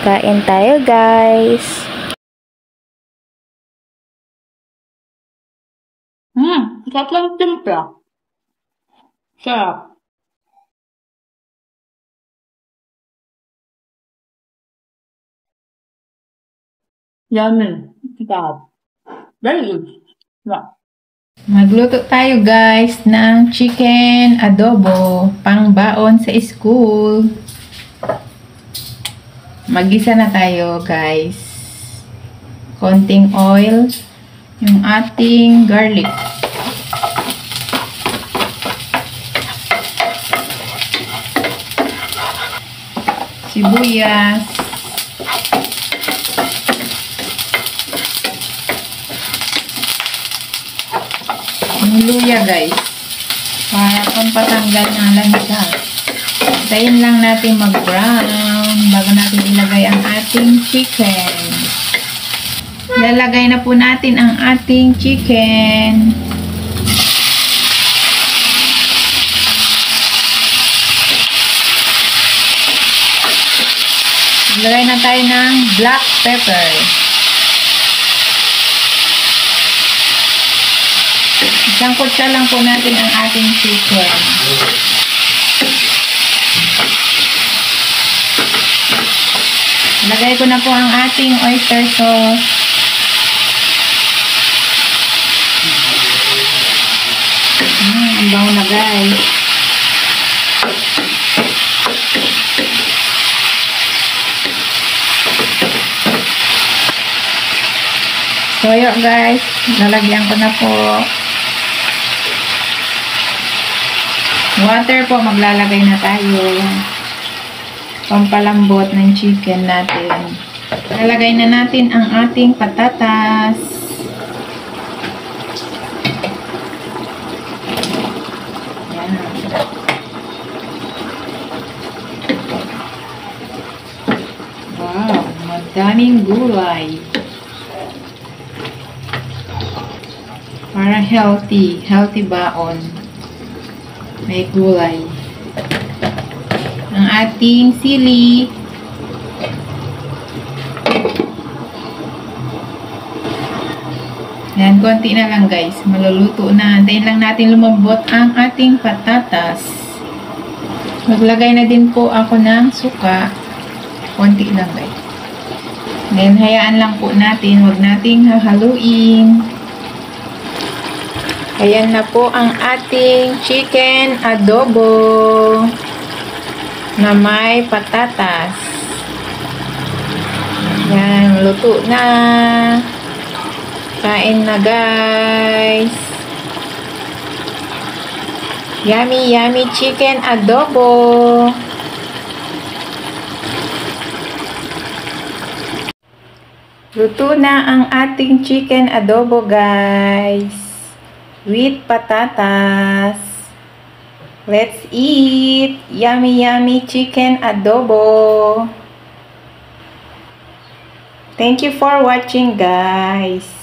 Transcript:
Kain tayo, guys. Sarap lang timpla. Sarap. Yummy. Sarap. Very good. Yeah. Magluto tayo guys ng chicken adobo pang baon sa school. Magisa na tayo guys. Konting oil, yung ating garlic. Sibuyas. Yung luya guys, para pampatanggal ng lansa. Tayin lang natin mag-brown bago natin ilagay ang ating chicken. Lalagay na po natin ang ating chicken. Ilagay na tayo ng black pepper. Isang kutsa lang po natin ang ating chicken. Lagay ko na po ang ating oyster sauce. Ang bango na guys. Toyo guys, lalagyan ko na po. Water po, maglalagay na tayo. Pampalambot ng chicken natin. Lalagay na natin ang ating patatas. Yan. Wow, madaming gulay. Para healthy baon. May gulay. Ang ating sili. Yan, konti na lang guys. Maluluto na. Antayin lang natin lumambot ang ating patatas. Maglagay na din po ako ng suka. Konti lang guys. Then, hayaan lang po natin. Huwag nating hahaluin. Ayan na po ang ating chicken adobo na may patatas. Yan, luto na. Kain na guys. Yummy, yummy chicken adobo. Luto na ang ating chicken adobo guys. With patatas. Let's eat! Yummy, yummy chicken adobo. Thank you for watching, guys.